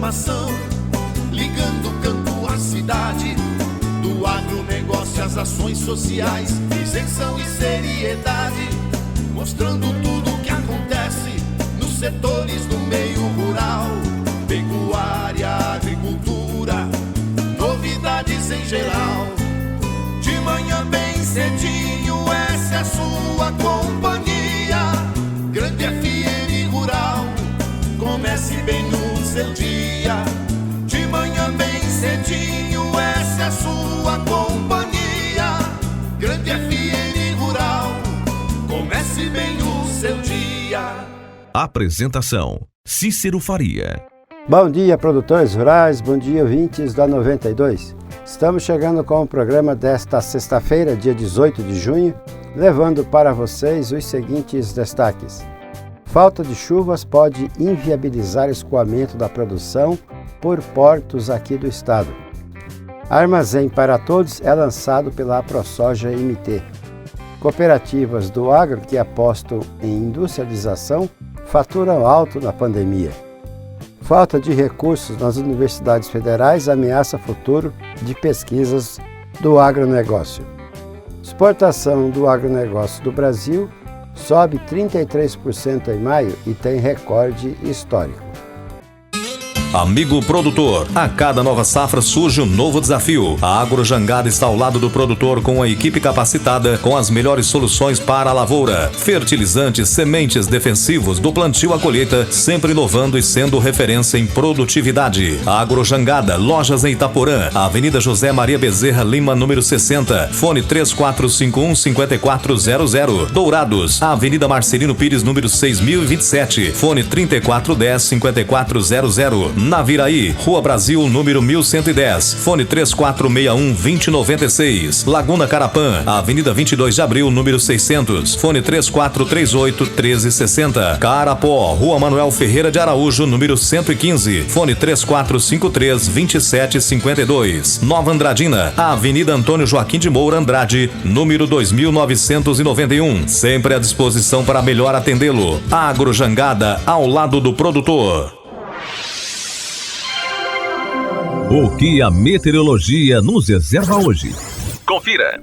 informação, ligando o campo à cidade. Do agronegócio às ações sociais, isenção e seriedade, mostrando tudo o que acontece nos setores do meio rural, pecuária, agricultura, novidades em geral. De manhã bem cedinho, essa é a sua companhia. Grande FM Rural, comece bem no seu dia. De manhã bem cedinho, essa é a sua companhia. Grande FM Rural, comece bem o seu dia. Apresentação: Cícero Faria. Bom dia, produtores rurais, bom dia, ouvintes da 92. Estamos chegando com o programa desta sexta-feira, dia 18 de junho, levando para vocês os seguintes destaques. Falta de chuvas pode inviabilizar o escoamento da produção por portos aqui do estado. Armazém para Todos é lançado pela AproSoja MT. Cooperativas do agro que apostam em industrialização faturam alto na pandemia. Falta de recursos nas universidades federais ameaça futuro de pesquisas do agronegócio. Exportação do agronegócio do Brasil sobe 33% em maio e tem recorde histórico. Amigo produtor, a cada nova safra surge um novo desafio. A AgroJangada está ao lado do produtor com a equipe capacitada com as melhores soluções para a lavoura. Fertilizantes, sementes, defensivos, do plantio à colheita, sempre inovando e sendo referência em produtividade. A AgroJangada, lojas em Itaporã, Avenida José Maria Bezerra Lima, número 60, fone 3451-5400. Dourados, Avenida Marcelino Pires, número 6027, fone 3410-5400. Naviraí, Rua Brasil, número 1110, fone 3461-2096. Laguna Carapã, Avenida 22 de Abril, número 600, fone 3438-1360. Carapó, Rua Manuel Ferreira de Araújo, número 115, fone 3453-2752. Nova Andradina, Avenida Antônio Joaquim de Moura Andrade, número 2991, sempre à disposição para melhor atendê-lo. AgroJangada, ao lado do produtor. O que a meteorologia nos reserva hoje? Confira!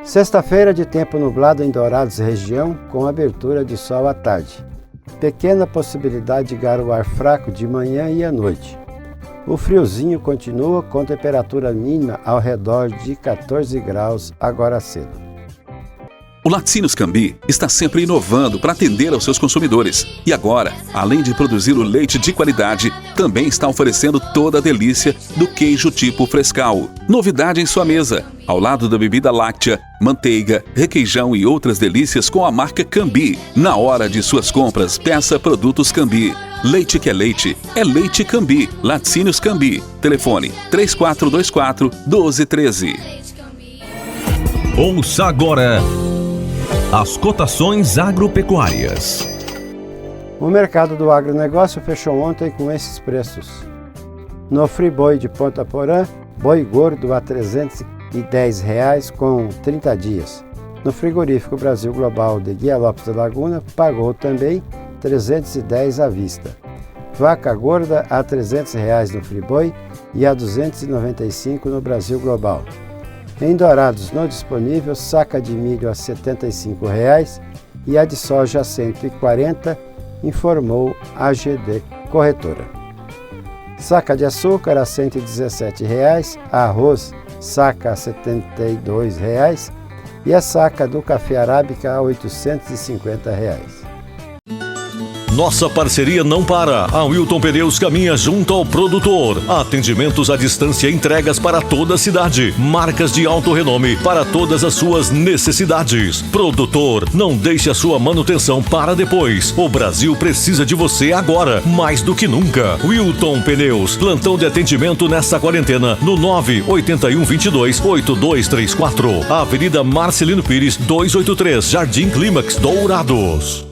Sexta-feira de tempo nublado em Dourados região, com abertura de sol à tarde. Pequena possibilidade de garoar fraco de manhã e à noite. O friozinho continua com temperatura mínima ao redor de 14 graus agora cedo. O Laticínios Cambi está sempre inovando para atender aos seus consumidores. E agora, além de produzir o leite de qualidade, também está oferecendo toda a delícia do queijo tipo Frescal. Novidade em sua mesa, ao lado da bebida láctea, manteiga, requeijão e outras delícias com a marca Cambi. Na hora de suas compras, peça produtos Cambi. Leite que é Leite Cambi. Laticínios Cambi. Telefone 3424-1213. Ouça agora as cotações agropecuárias. O mercado do agronegócio fechou ontem com esses preços. No Friboi de Ponta Porã, boi gordo a R$ 310 com 30 dias. No frigorífico Brasil Global de Guia Lopes da Laguna, pagou também R$ 310 à vista. Vaca gorda a R$ 300 no Friboi e a R$ 295 no Brasil Global. Em Dourados, no disponível, saca de milho a R$ 75 e a de soja a R$ 140, informou a GD Corretora. Saca de açúcar a R$ 117, arroz saca a R$ 72 e a saca do café arábica a R$ 850. Nossa parceria não para. A Wilton Pneus caminha junto ao produtor. Atendimentos à distância e entregas para toda a cidade. Marcas de alto renome para todas as suas necessidades. Produtor, não deixe a sua manutenção para depois. O Brasil precisa de você agora, mais do que nunca. Wilton Pneus, plantão de atendimento nesta quarentena no 98122-8234. Avenida Marcelino Pires, 283, Jardim Clímax, Dourados.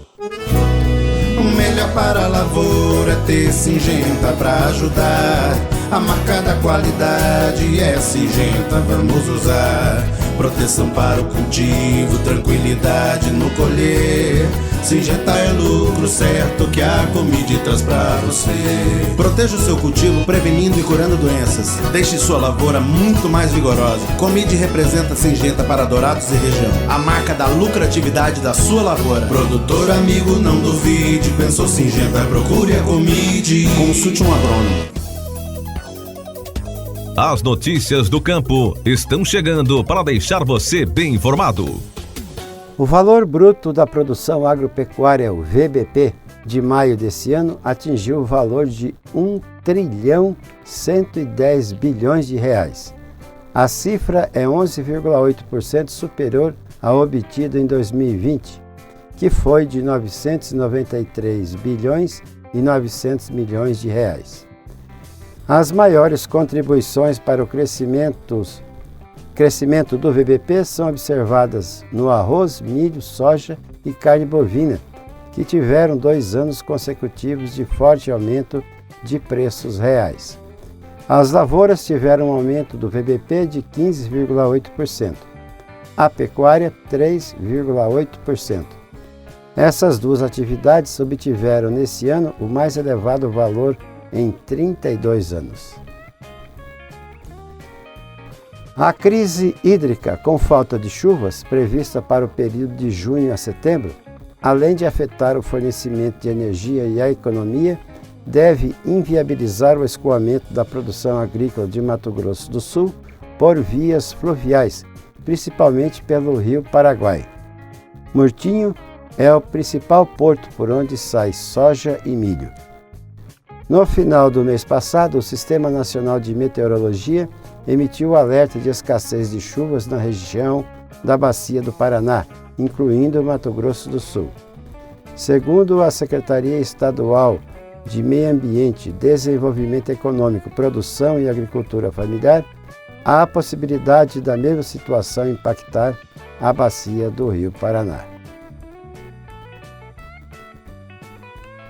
O melhor para a lavoura é ter Syngenta pra ajudar. A marca da qualidade é Syngenta, vamos usar. proteção para o cultivo, tranquilidade no colher. Singenta é lucro certo que a Comid traz pra você. Proteja o seu cultivo prevenindo e curando doenças. Deixe sua lavoura muito mais vigorosa. Comid representa Singenta para Dourados e região, a marca da lucratividade da sua lavoura. Produtor amigo, não duvide, pensou Singenta, procure a Comid. Consulte um agrônomo. As notícias do campo estão chegando para deixar você bem informado. O valor bruto da produção agropecuária, o VBP, de maio desse ano atingiu o valor de 1.110 bilhões de reais. A cifra é 11,8% superior ao obtido em 2020, que foi de 993 bilhões e 900 milhões de reais. As maiores contribuições para o crescimento do VBP são observadas no arroz, milho, soja e carne bovina, que tiveram 2 anos consecutivos de forte aumento de preços reais. As lavouras tiveram um aumento do VBP de 15,8%, a pecuária 3,8%. Essas duas atividades obtiveram nesse ano o mais elevado valor em 32 anos. A crise hídrica com falta de chuvas, prevista para o período de junho a setembro, além de afetar o fornecimento de energia e a economia, deve inviabilizar o escoamento da produção agrícola de Mato Grosso do Sul por vias fluviais, principalmente pelo rio Paraguai. Murtinho é o principal porto por onde sai soja e milho. No final do mês passado, o Sistema Nacional de Meteorologia emitiu o alerta de escassez de chuvas na região da Bacia do Paraná, incluindo Mato Grosso do Sul. Segundo a Secretaria Estadual de Meio Ambiente, Desenvolvimento Econômico, Produção e Agricultura Familiar, há a possibilidade da mesma situação impactar a bacia do Rio Paraná.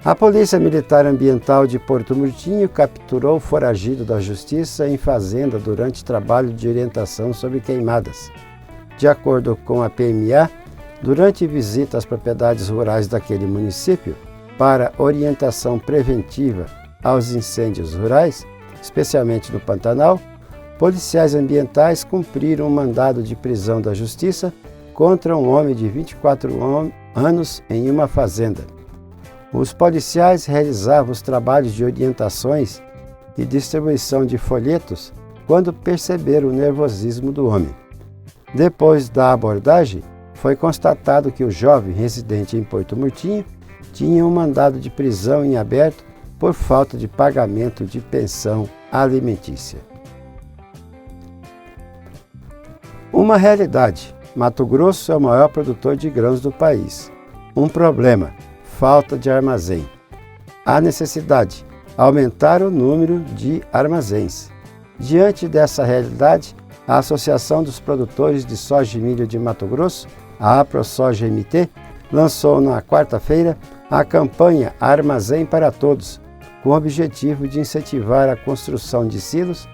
A Polícia Militar Ambiental de Porto Murtinho capturou o foragido da Justiça em fazenda durante trabalho de orientação sobre queimadas. De acordo com a PMA, durante visita às propriedades rurais daquele município para orientação preventiva aos incêndios rurais, especialmente no Pantanal, policiais ambientais cumpriram um mandado de prisão da Justiça contra um homem de 24 anos em uma fazenda. Os policiais realizavam os trabalhos de orientações e distribuição de folhetos quando perceberam o nervosismo do homem. Depois da abordagem, foi constatado que o jovem residente em Porto Murtinho tinha um mandado de prisão em aberto por falta de pagamento de pensão alimentícia. Uma realidade: Mato Grosso é o maior produtor de grãos do país. Um problema: falta de armazém. A necessidade: aumentar o número de armazéns. Diante dessa realidade, a Associação dos Produtores de Soja e Milho de Mato Grosso, a AproSoja MT, lançou na quarta-feira a campanha Armazém para Todos, com o objetivo de incentivar a construção de silos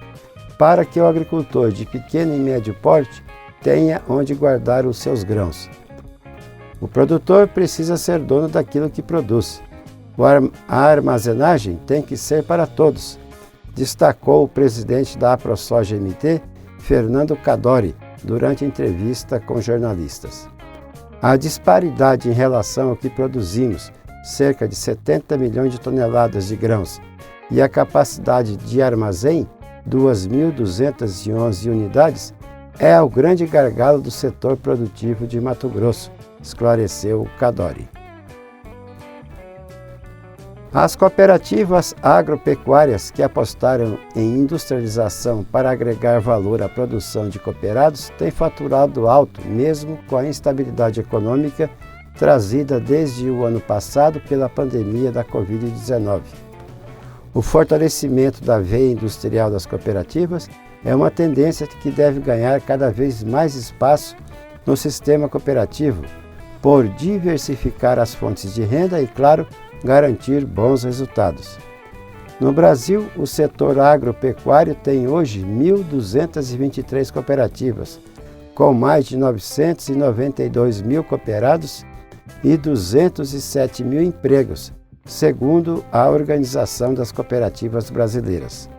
para que o agricultor de pequeno e médio porte tenha onde guardar os seus grãos. O produtor precisa ser dono daquilo que produz. A armazenagem tem que ser para todos, destacou o presidente da AproSoja MT, Fernando Cadori, durante entrevista com jornalistas. A disparidade em relação ao que produzimos, cerca de 70 milhões de toneladas de grãos, e a capacidade de armazém, 2.211 unidades, é o grande gargalo do setor produtivo de Mato Grosso, esclareceu Cadori. As cooperativas agropecuárias que apostaram em industrialização para agregar valor à produção de cooperados têm faturado alto, mesmo com a instabilidade econômica trazida desde o ano passado pela pandemia da Covid-19. O fortalecimento da veia industrial das cooperativas é uma tendência que deve ganhar cada vez mais espaço no sistema cooperativo, por diversificar as fontes de renda e, claro, garantir bons resultados. No Brasil, o setor agropecuário tem hoje 1.223 cooperativas, com mais de 992 mil cooperados e 207 mil empregos, segundo a Organização das Cooperativas Brasileiras.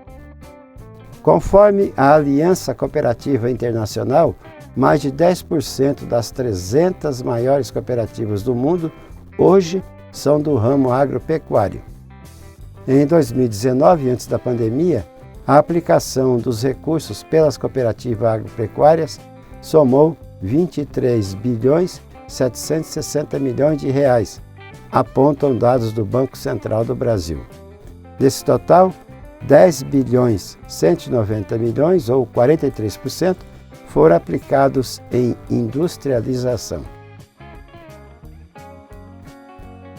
Conforme a Aliança Cooperativa Internacional, mais de 10% das 300 maiores cooperativas do mundo hoje são do ramo agropecuário. Em 2019, antes da pandemia, a aplicação dos recursos pelas cooperativas agropecuárias somou 23 bilhões 760 milhões de reais, apontam dados do Banco Central do Brasil. Desse total, 10 bilhões 190 milhões, ou 43%, foram aplicados em industrialização.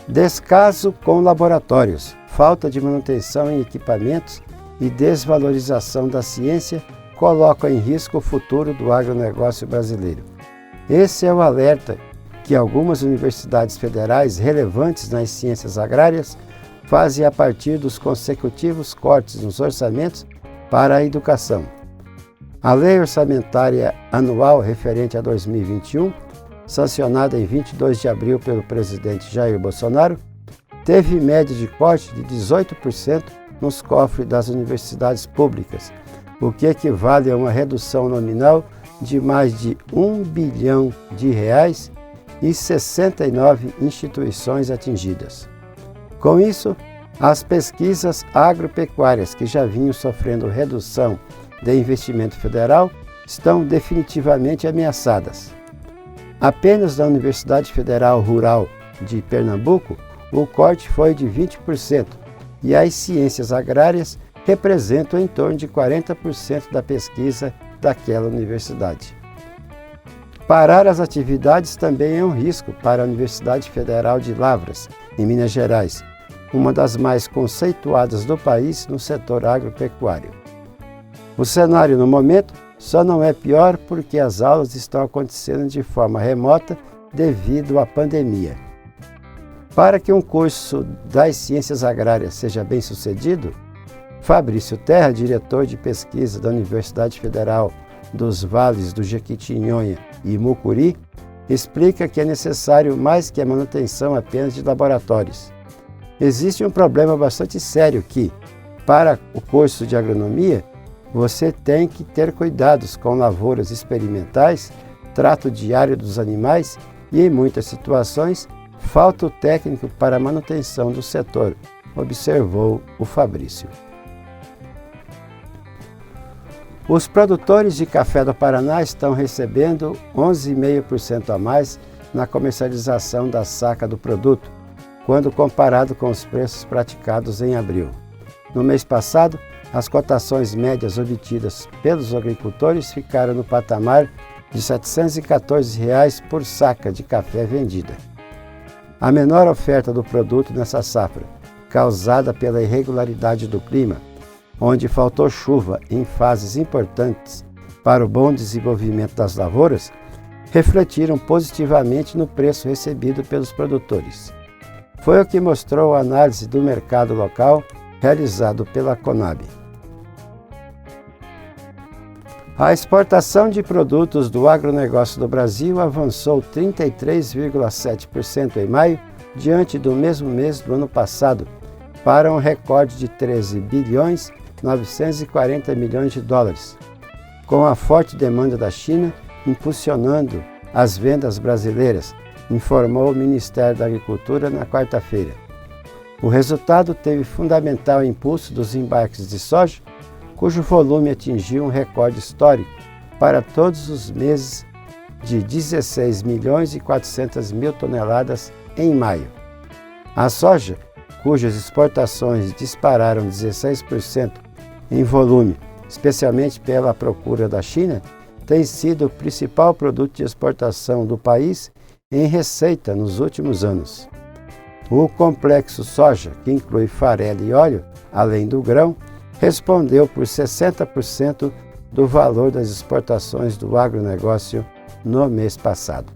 Descaso com laboratórios, falta de manutenção em equipamentos e desvalorização da ciência colocam em risco o futuro do agronegócio brasileiro. Esse é o alerta que algumas universidades federais relevantes nas ciências agrárias fazem a partir dos consecutivos cortes nos orçamentos para a educação. A Lei Orçamentária Anual referente a 2021, sancionada em 22 de abril pelo presidente Jair Bolsonaro, teve média de corte de 18% nos cofres das universidades públicas, o que equivale a uma redução nominal de mais de R$1 bilhão e 69 instituições atingidas. Com isso, as pesquisas agropecuárias que já vinham sofrendo redução de investimento federal estão definitivamente ameaçadas. Apenas na Universidade Federal Rural de Pernambuco, o corte foi de 20% e as ciências agrárias representam em torno de 40% da pesquisa daquela universidade. Parar as atividades também é um risco para a Universidade Federal de Lavras, em Minas Gerais, uma das mais conceituadas do país no setor agropecuário. O cenário no momento só não é pior porque as aulas estão acontecendo de forma remota devido à pandemia. Para que um curso das ciências agrárias seja bem sucedido, Fabrício Terra, diretor de pesquisa da Universidade Federal dos Vales do Jequitinhonha e Mucuri, explica que é necessário mais que a manutenção apenas de laboratórios. Existe um problema bastante sério que, para o curso de agronomia, você tem que ter cuidados com lavouras experimentais, trato diário dos animais e, em muitas situações, falta o técnico para a manutenção do setor, observou o Fabrício. Os produtores de café do Paraná estão recebendo 11,5% a mais na comercialização da saca do produto, quando comparado com os preços praticados em abril. No mês passado, as cotações médias obtidas pelos agricultores ficaram no patamar de R$ 714 por saca de café vendida. A menor oferta do produto nessa safra, causada pela irregularidade do clima, onde faltou chuva em fases importantes para o bom desenvolvimento das lavouras, refletiram positivamente no preço recebido pelos produtores. Foi o que mostrou a análise do mercado local realizado pela Conab. A exportação de produtos do agronegócio do Brasil avançou 33,7% em maio, diante do mesmo mês do ano passado, para um recorde de 13 bilhões 940 milhões de dólares, com a forte demanda da China impulsionando as vendas brasileiras, informou o Ministério da Agricultura na quarta-feira. O resultado teve fundamental impulso dos embarques de soja, cujo volume atingiu um recorde histórico para todos os meses de 16 milhões e 400 mil toneladas em maio. A soja, cujas exportações dispararam 16% em volume, especialmente pela procura da China, tem sido o principal produto de exportação do país em receita nos últimos anos. O complexo soja, que inclui farelo e óleo, além do grão, respondeu por 60% do valor das exportações do agronegócio no mês passado.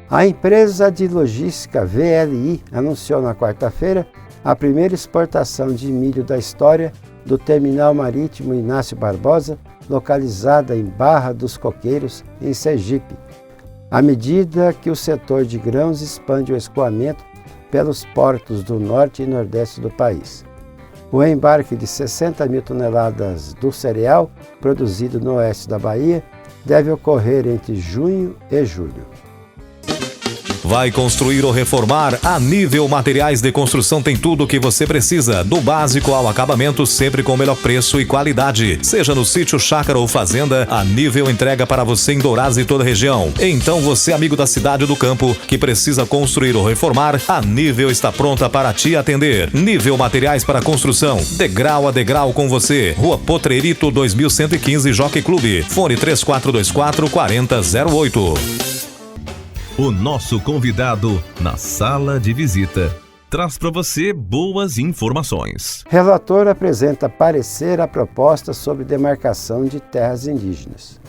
A empresa de logística VLI anunciou na quarta-feira a primeira exportação de milho da história do terminal marítimo Inácio Barbosa localizada em Barra dos Coqueiros, em Sergipe, à medida que o setor de grãos expande o escoamento pelos portos do norte e nordeste do país. O embarque de 60 mil toneladas do cereal produzido no oeste da Bahia deve ocorrer entre junho e julho. Vai construir ou reformar? A Nível Materiais de Construção tem tudo o que você precisa, do básico ao acabamento, sempre com o melhor preço e qualidade. Seja no sítio, chácara ou fazenda, a Nível entrega para você em Dourados e toda a região. Então você, amigo da cidade ou do campo, que precisa construir ou reformar, a Nível está pronta para te atender. Nível Materiais para Construção, degrau a degrau com você. Rua Potrerito 2115, Jockey Clube. Fone 3424-4008. O nosso convidado na sala de visita traz para você boas informações. Relator apresenta parecer à proposta sobre demarcação de terras indígenas.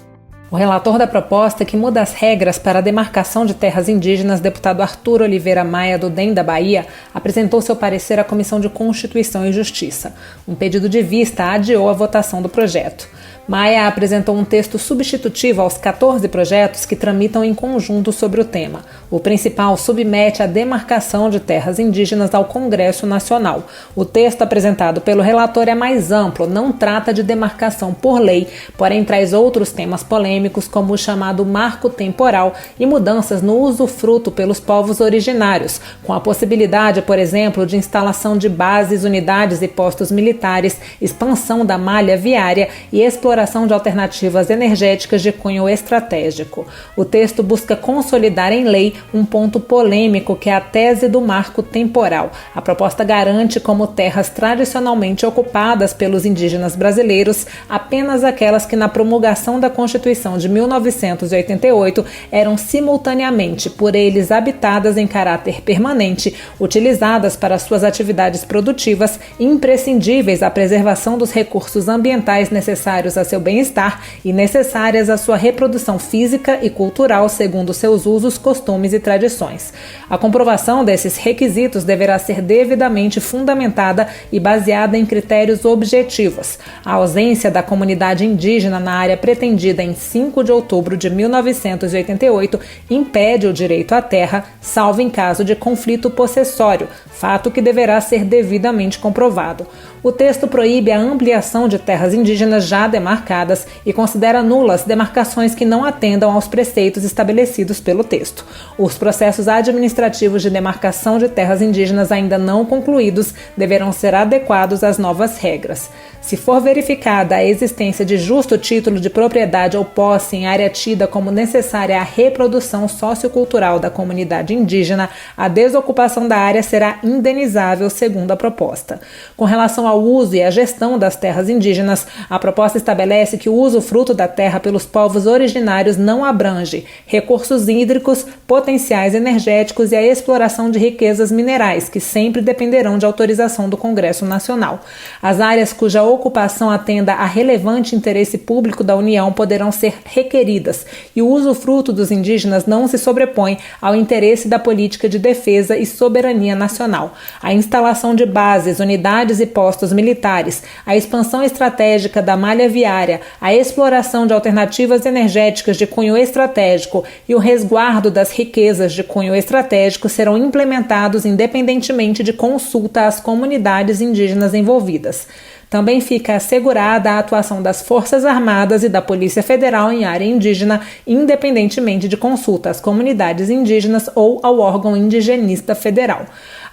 O relator da proposta que muda as regras para a demarcação de terras indígenas, deputado Arthur Oliveira Maia, do DEM da Bahia, apresentou seu parecer à Comissão de Constituição e Justiça. Um pedido de vista adiou a votação do projeto. Maia apresentou um texto substitutivo aos 14 projetos que tramitam em conjunto sobre o tema. O principal submete a demarcação de terras indígenas ao Congresso Nacional. O texto apresentado pelo relator é mais amplo, não trata de demarcação por lei, porém traz outros temas polêmicos, como o chamado marco temporal e mudanças no usufruto pelos povos originários, com a possibilidade, por exemplo, de instalação de bases, unidades e postos militares, expansão da malha viária e exploração de alternativas energéticas de cunho estratégico. O texto busca consolidar em lei um ponto polêmico, que é a tese do marco temporal. A proposta garante como terras tradicionalmente ocupadas pelos indígenas brasileiros apenas aquelas que, na promulgação da Constituição de 1988, eram simultaneamente por eles habitadas em caráter permanente, utilizadas para suas atividades produtivas, imprescindíveis à preservação dos recursos ambientais necessários a seu bem-estar e necessárias à sua reprodução física e cultural segundo seus usos, costumes e tradições. A comprovação desses requisitos deverá ser devidamente fundamentada e baseada em critérios objetivos. A ausência da comunidade indígena na área pretendida em 5 de outubro de 1988 impede o direito à terra, salvo em caso de conflito possessório, fato que deverá ser devidamente comprovado. O texto proíbe a ampliação de terras indígenas já demarcadas e considera nulas demarcações que não atendam aos preceitos estabelecidos pelo texto. Os processos administrativos de demarcação de terras indígenas ainda não concluídos deverão ser adequados às novas regras. Se for verificada a existência de justo título de propriedade ou posse em área tida como necessária à reprodução sociocultural da comunidade indígena, a desocupação da área será indenizável, segundo a proposta. Com relação ao uso e à gestão das terras indígenas, a proposta estabelece que o usufruto da terra pelos povos originários não abrange recursos hídricos, potenciais energéticos e a exploração de riquezas minerais, que sempre dependerão de autorização do Congresso Nacional. As áreas cuja ocupação atenda a relevante interesse público da União poderão ser requeridas, e o usufruto dos indígenas não se sobrepõe ao interesse da política de defesa e soberania nacional. A instalação de bases, unidades e postos militares, a expansão estratégica da malha viária, a exploração de alternativas energéticas de cunho estratégico e o resguardo das riquezas de cunho estratégico serão implementados independentemente de consulta às comunidades indígenas envolvidas. Também fica assegurada a atuação das Forças Armadas e da Polícia Federal em área indígena, independentemente de consulta às comunidades indígenas ou ao órgão indigenista federal.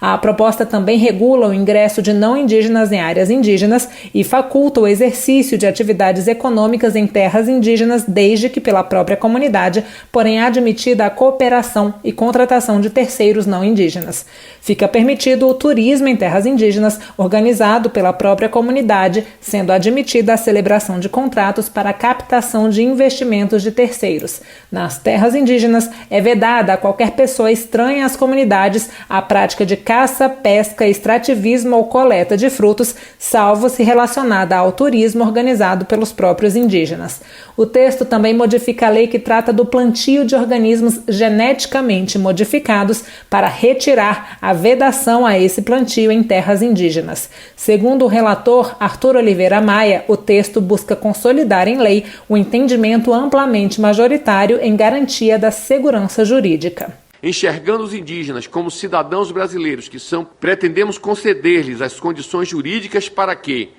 A proposta também regula o ingresso de não indígenas em áreas indígenas e faculta o exercício de atividades econômicas em terras indígenas, desde que pela própria comunidade, porém admitida a cooperação e contratação de terceiros não indígenas. Fica permitido o turismo em terras indígenas, organizado pela própria comunidade, sendo admitida a celebração de contratos para a captação de investimentos de terceiros. Nas terras indígenas, é vedada a qualquer pessoa estranha às comunidades a prática de caça, pesca, extrativismo ou coleta de frutos, salvo se relacionada ao turismo organizado pelos próprios indígenas. O texto também modifica a lei que trata do plantio de organismos geneticamente modificados para retirar a vedação a esse plantio em terras indígenas. Segundo o relator Arthur Oliveira Maia, o texto busca consolidar em lei o entendimento amplamente majoritário em garantia da segurança jurídica. Enxergando os indígenas como cidadãos brasileiros que são, pretendemos conceder-lhes as condições jurídicas para que,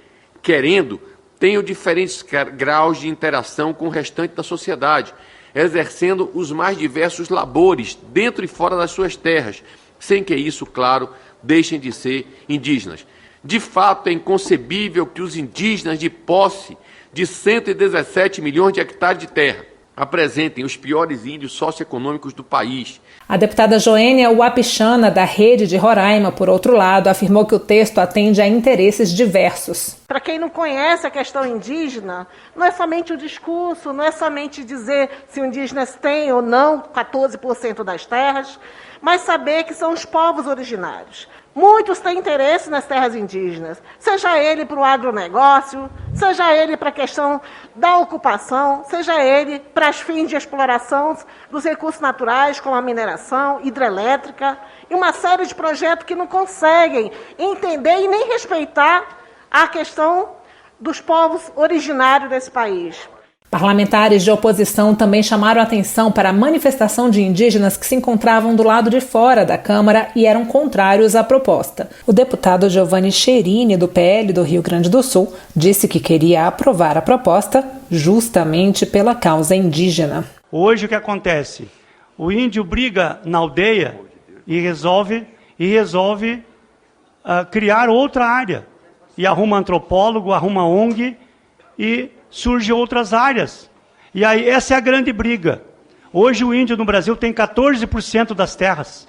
querendo, tenham diferentes graus de interação com o restante da sociedade, exercendo os mais diversos labores dentro e fora das suas terras, sem que isso, claro, deixem de ser indígenas. De fato, é inconcebível que os indígenas de posse de 117 milhões de hectares de terra apresentem os piores índios socioeconômicos do país. A deputada Joênia Wapichana, da Rede de Roraima, por outro lado, afirmou que o texto atende a interesses diversos. Para quem não conhece a questão indígena, não é somente o discurso, não é somente dizer se os indígenas têm ou não 14% das terras, mas saber que são os povos originários. Muitos têm interesse nas terras indígenas, seja ele para o agronegócio, seja ele para a questão da ocupação, seja ele para os fins de exploração dos recursos naturais, como a mineração, hidrelétrica, e uma série de projetos que não conseguem entender e nem respeitar a questão dos povos originários desse país. Parlamentares de oposição também chamaram a atenção para a manifestação de indígenas que se encontravam do lado de fora da Câmara e eram contrários à proposta. O deputado Giovanni Cherini, do PL do Rio Grande do Sul, disse que queria aprovar a proposta justamente pela causa indígena. Hoje o que acontece? O índio briga na aldeia e resolve criar outra área. E arruma antropólogo, arruma ONG e surgem outras áreas. E aí essa é a grande briga. Hoje o índio no Brasil tem 14% das terras.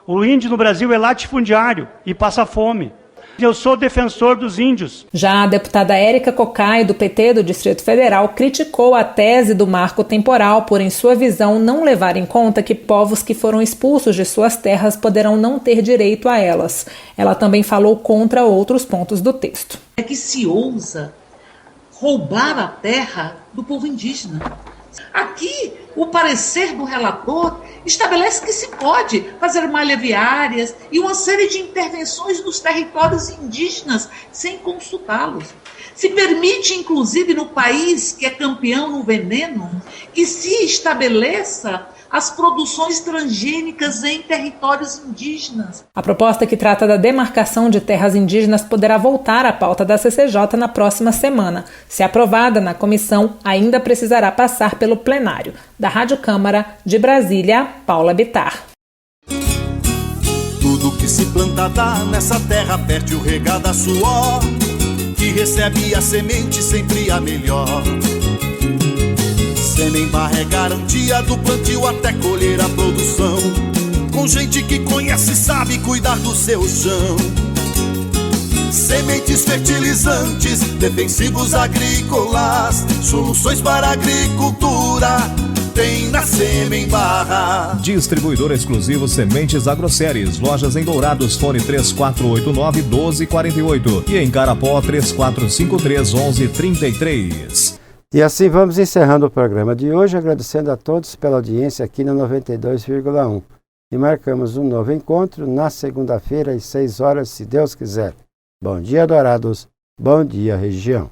O índio no Brasil é latifundiário e passa fome. Eu sou defensor dos índios. Já a deputada Érica Cocai, do PT do Distrito Federal, criticou a tese do marco temporal por, em sua visão, não levar em conta que povos que foram expulsos de suas terras poderão não ter direito a elas. Ela também falou contra outros pontos do texto. É que se ousa roubar a terra do povo indígena. Aqui, o parecer do relator estabelece que se pode fazer malhas viárias e uma série de intervenções nos territórios indígenas sem consultá-los. Se permite, inclusive, no país que é campeão no veneno, que se estabeleça as produções transgênicas em territórios indígenas. A proposta que trata da demarcação de terras indígenas poderá voltar à pauta da CCJ na próxima semana. Se aprovada na comissão, ainda precisará passar pelo plenário. Da Rádio Câmara, de Brasília, Paula Bittar. Tudo que se planta dá nessa terra, perde o regado a suor, que recebe a semente sempre a melhor. Semem-barra é garantia do plantio até colher a produção, com gente que conhece e sabe cuidar do seu chão. Sementes fertilizantes, defensivos agrícolas, soluções para a agricultura tem na Semem-barra. Distribuidor exclusivo Sementes Agroceres. Lojas em Dourados, fone 3489-1248 e em Carapó 3453-1133. E assim vamos encerrando o programa de hoje, agradecendo a todos pela audiência aqui na 92,1. E marcamos um novo encontro na segunda-feira às 6 horas, se Deus quiser. Bom dia, Dourados. Bom dia, região.